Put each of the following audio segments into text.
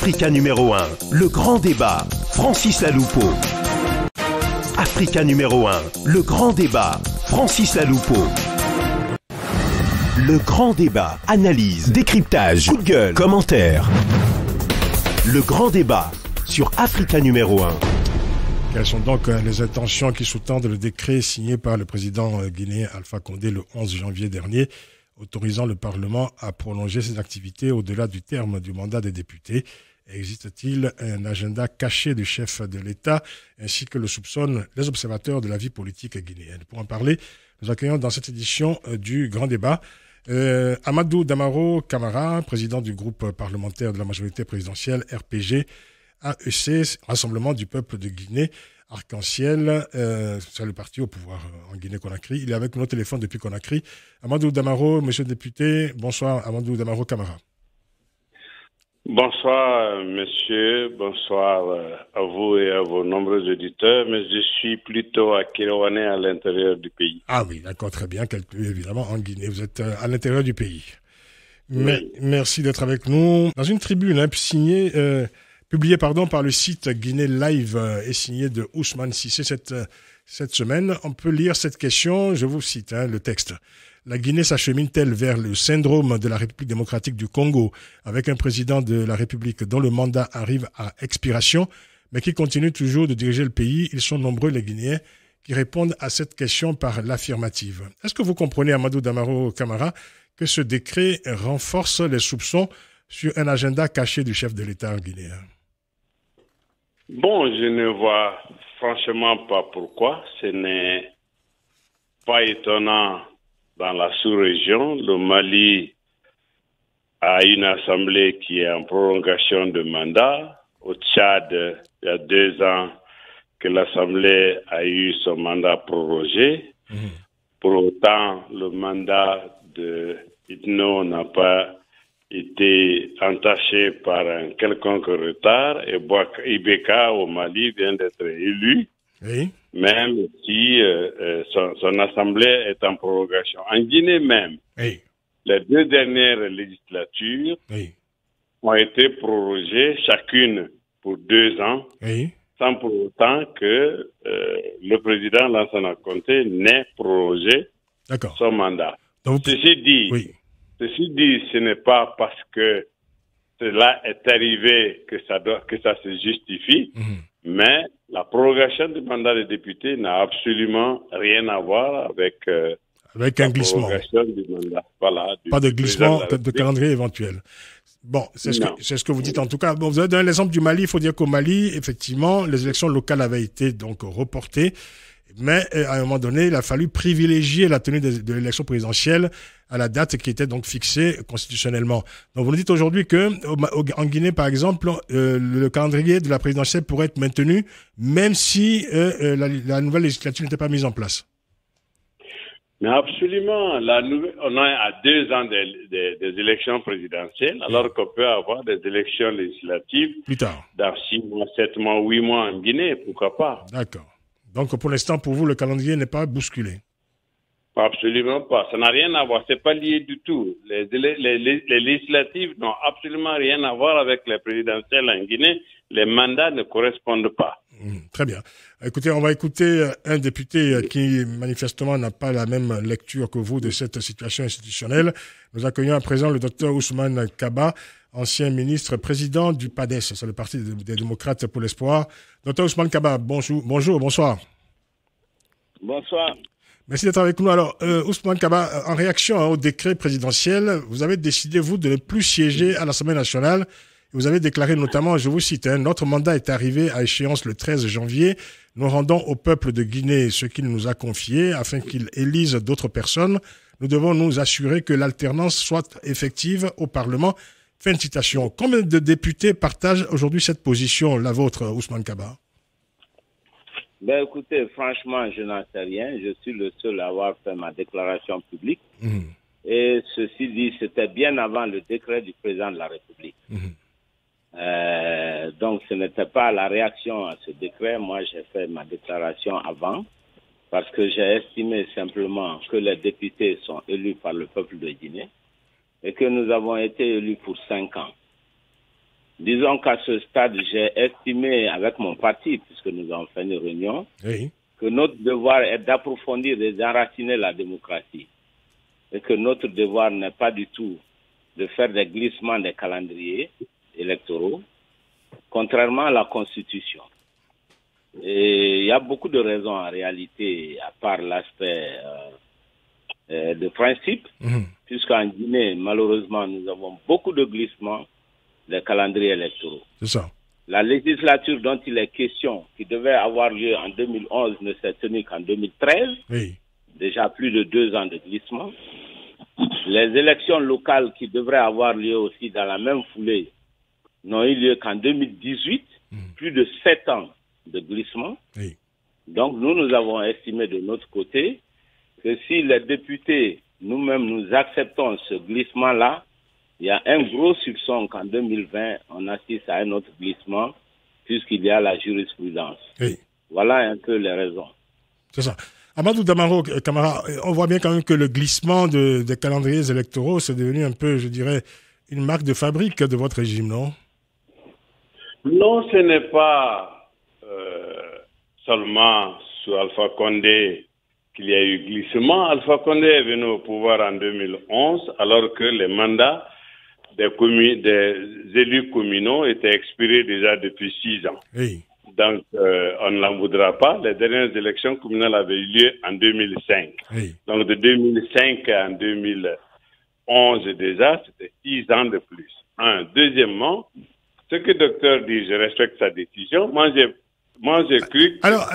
Africa numéro 1, le grand débat, Francis Laloupo. Africa numéro 1, le grand débat, Francis Laloupo. Le grand débat, analyse, décryptage, coup de gueule, commentaires. Le grand débat sur Africa numéro 1. Quelles sont donc les intentions qui sous-tendent le décret signé par le président guinéen Alpha Condé le 11 janvier dernier, autorisant le Parlement à prolonger ses activités au-delà du terme du mandat des députés? Existe-t-il un agenda caché du chef de l'État, ainsi que le soupçonnent les observateurs de la vie politique guinéenne? Pour en parler, nous accueillons dans cette édition du Grand Débat Amadou Damaro Camara, président du groupe parlementaire de la majorité présidentielle RPG AEC, Rassemblement du peuple de Guinée, Arc-en-Ciel, c'est le parti au pouvoir en Guinée-Conakry. Il est avec nous au téléphone depuis Conakry. Amadou Damaro, monsieur le député, bonsoir Amadou Damaro Camara. Bonsoir monsieur, bonsoir à vous et à vos nombreux auditeurs, mais je suis plutôt à Kérouané, à l'intérieur du pays. Ah oui, d'accord, très bien, évidemment en Guinée, vous êtes à l'intérieur du pays. Oui. Merci d'être avec nous. Dans une tribune publiée par le site Guinée Live et signée de Ousmane Cissé cette semaine, on peut lire cette question, je vous cite le texte. La Guinée s'achemine-t-elle vers le syndrome de la République démocratique du Congo, avec un président de la République dont le mandat arrive à expiration, mais qui continue toujours de diriger le pays? Ils sont nombreux, les Guinéens, qui répondent à cette question par l'affirmative. Est-ce que vous comprenez, Amadou Damaro Camara, que ce décret renforce les soupçons sur un agenda caché du chef de l'État guinéen? Bon, je ne vois franchement pas pourquoi. Ce n'est pas étonnant. Dans la sous-région, le Mali a une assemblée qui est en prolongation de mandat. Au Tchad, il y a 2 ans que l'assemblée a eu son mandat prorogé. Pour autant, le mandat de Itno n'a pas été entaché par un quelconque retard et Ibeka au Mali vient d'être élu. Oui. Même si son assemblée est en prorogation. En Guinée même, Oui. les 2 dernières législatures ont été prorogées chacune pour 2 ans, sans pour autant que le président Lansana Conté n'ait prorogé son mandat. Donc, Ceci dit, ce n'est pas parce que cela est arrivé que ça se justifie, mais la prorogation du mandat des députés n'a absolument rien à voir avec un glissement. Prorogation du mandat. Voilà, pas de glissement de calendrier éventuel. Bon, c'est ce que vous dites en tout cas. Bon, vous avez donné l'exemple du Mali. Il faut dire qu'au Mali, effectivement, les élections locales avaient été donc reportées. Mais à un moment donné, il a fallu privilégier la tenue de l'élection présidentielle à la date qui était donc fixée constitutionnellement. Donc vous nous dites aujourd'hui que en Guinée, par exemple, le calendrier de la présidentielle pourrait être maintenu, même si la nouvelle législature n'était pas mise en place. Mais absolument, on est à 2 ans des élections présidentielles, alors qu'on peut avoir des élections législatives plus tard, dans 6 mois, 7 mois, 8 mois en Guinée, pourquoi pas. D'accord. Donc, pour l'instant, pour vous, le calendrier n'est pas bousculé? Absolument pas. Ça n'a rien à voir. C'est pas lié du tout. Les législatives n'ont absolument rien à voir avec les présidentielles en Guinée. Les mandats ne correspondent pas. Très bien. Écoutez, on va écouter un député qui, manifestement, n'a pas la même lecture que vous de cette situation institutionnelle. Nous accueillons à présent le docteur Ousmane Kaba, ancien ministre, président du PADES, c'est le Parti des démocrates pour l'espoir. Docteur Ousmane Kaba, bonjour, bonsoir. Bonsoir. Merci d'être avec nous. Alors, Ousmane Kaba, en réaction au décret présidentiel, vous avez décidé, vous, de ne plus siéger à l'Assemblée nationale. Vous avez déclaré notamment, je vous cite, notre mandat est arrivé à échéance le 13 janvier. Nous rendons au peuple de Guinée ce qu'il nous a confié afin qu'il élise d'autres personnes. Nous devons nous assurer que l'alternance soit effective au Parlement. Fin de citation. Combien de députés partagent aujourd'hui cette position, la vôtre, Ousmane Kaba? Ben écoutez, franchement, je n'en sais rien. Je suis le seul à avoir fait ma déclaration publique. Et ceci dit, c'était bien avant le décret du président de la République. Donc ce n'était pas la réaction à ce décret. Moi, j'ai fait ma déclaration avant parce que j'ai estimé simplement que les députés sont élus par le peuple de Guinée et que nous avons été élus pour 5 ans. Disons qu'à ce stade, j'ai estimé avec mon parti, puisque nous avons fait une réunion, que notre devoir est d'approfondir et d'enraciner la démocratie. Et que notre devoir n'est pas du tout de faire des glissements des calendriers électoraux, contrairement à la Constitution. Et il y a beaucoup de raisons en réalité, à part l'aspect de principe, puisqu'en Guinée, malheureusement, nous avons beaucoup de glissements des calendriers électoraux. C'est ça. La législature dont il est question, qui devait avoir lieu en 2011, ne s'est tenue qu'en 2013. Oui. Déjà plus de 2 ans de glissement. Les élections locales qui devraient avoir lieu aussi dans la même foulée n'ont eu lieu qu'en 2018. Plus de 7 ans de glissement. Oui. Donc nous avons estimé de notre côté que si les députés, nous-mêmes, nous acceptons ce glissement-là, il y a un gros soupçon qu'en 2020, on assiste à un autre glissement, puisqu'il y a la jurisprudence. Oui. Voilà un peu les raisons. C'est ça. Amadou Damaro Camara, on voit bien quand même que le glissement des calendriers électoraux, c'est devenu un peu, je dirais, une marque de fabrique de votre régime, non? Non, ce n'est pas seulement sous Alpha Condé qu'il y a eu glissement. Alpha Condé est venu au pouvoir en 2011, alors que les mandats des élus communaux étaient expirés déjà depuis 6 ans. Oui. Donc, on ne l'en voudra pas. Les dernières élections communales avaient eu lieu en 2005. Oui. Donc, de 2005 à 2011 déjà, c'était 6 ans de plus. Deuxièmement, ce que le docteur dit, je respecte sa décision. Moi, j'ai cru... Alors,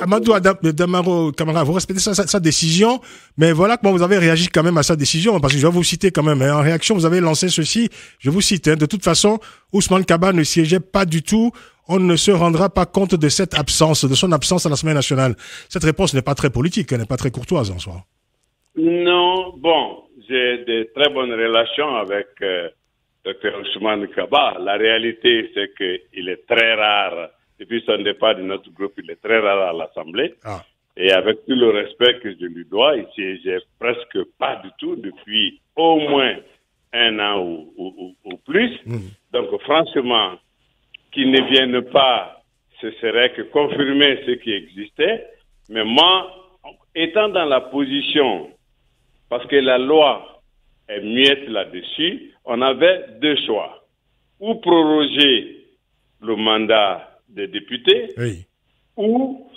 Amadou Damaro Camara, vous respectez sa décision, mais voilà comment vous avez réagi quand même à sa décision, parce que je vais vous citer quand même. En réaction, vous avez lancé ceci, je vous cite. De toute façon, Ousmane Kaba ne siégeait pas du tout. On ne se rendra pas compte de cette absence, de son absence à l'Assemblée nationale. Cette réponse n'est pas très politique, elle n'est pas très courtoise en soi. Non, bon, j'ai de très bonnes relations avec Dr Ousmane Kaba. La réalité, c'est qu'il est très rare. Depuis son départ de notre groupe, il est très rare à l'Assemblée. Et avec tout le respect que je lui dois, il siégeait presque pas du tout depuis au moins 1 an ou plus. Donc, franchement, qu'il ne vienne pas, ce serait que confirmer ce qui existait. Mais moi, étant dans la position, parce que la loi est muette là-dessus, on avait 2 choix. Ou proroger le mandat des députés, ou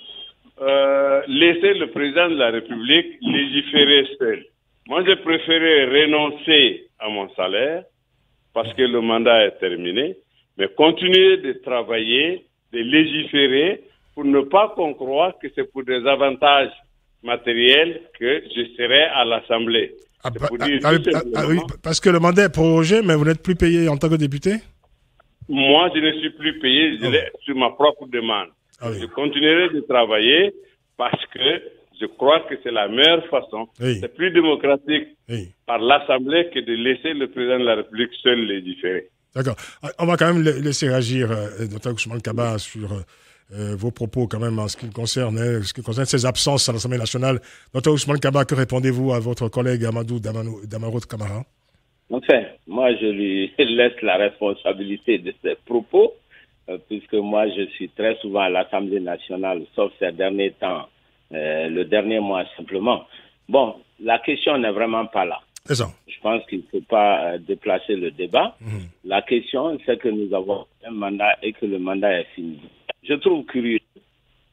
laisser le président de la République légiférer seul. Moi, j'ai préféré renoncer à mon salaire parce que le mandat est terminé, mais continuer de travailler, de légiférer pour ne pas qu'on croie que c'est pour des avantages matériels que je serai à l'Assemblée. Oui, parce que le mandat est prorogé, mais vous n'êtes plus payé en tant que député? Moi, je ne suis plus payé, je l'ai sur ma propre demande. Je continuerai de travailler parce que je crois que c'est la meilleure façon. C'est plus démocratique par l'Assemblée que de laisser le président de la République seul légiférer. D'accord. On va quand même laisser réagir Dr Ousmane Kaba sur vos propos quand même en ce qui concerne ces absences à l'Assemblée nationale. Dr Ousmane Kaba, que répondez-vous à votre collègue Amadou Damaro Camara? Enfin, moi, je lui laisse la responsabilité de ses propos, puisque moi, je suis très souvent à l'Assemblée nationale, sauf ces derniers temps, le dernier mois simplement. Bon, la question n'est vraiment pas là. C'est ça. Je pense qu'il ne faut pas déplacer le débat. La question, c'est que nous avons un mandat et que le mandat est fini. Je trouve curieux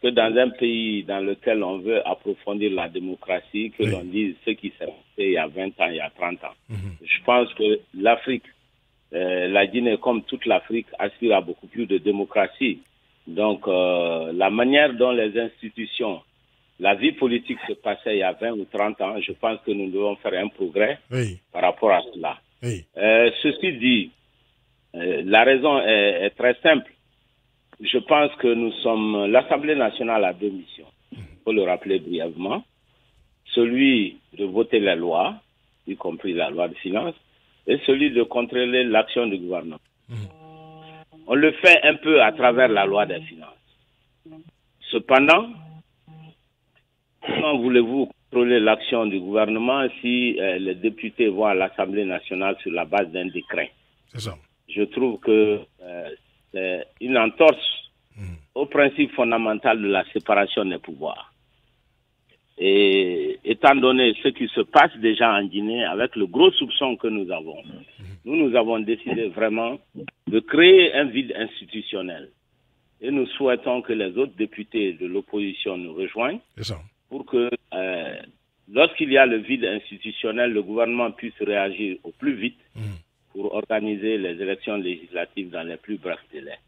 que dans un pays dans lequel on veut approfondir la démocratie, que l'on dise ce qui s'est passé il y a 20 ans, il y a 30 ans. Je pense que l'Afrique, la Guinée, comme toute l'Afrique, aspire à beaucoup plus de démocratie. Donc, la manière dont les institutions, la vie politique se passait il y a 20 ou 30 ans, je pense que nous devons faire un progrès par rapport à cela. Ceci dit, la raison est très simple. Je pense que l'Assemblée nationale a 2 missions. Il faut le rappeler brièvement. Celui de voter les lois, y compris la loi de finances, et celui de contrôler l'action du gouvernement. On le fait un peu à travers la loi des finances. Cependant, comment voulez-vous contrôler l'action du gouvernement si les députés vont à l'Assemblée nationale sur la base d'un décret? C'est ça. Je trouve que c'est une entorse au principe fondamental de la séparation des pouvoirs. Et étant donné ce qui se passe déjà en Guinée, avec le gros soupçon que nous avons, nous avons décidé vraiment de créer un vide institutionnel. Et nous souhaitons que les autres députés de l'opposition nous rejoignent pour que, lorsqu'il y a le vide institutionnel, le gouvernement puisse réagir au plus vite pour organiser les élections législatives dans les plus brefs délais.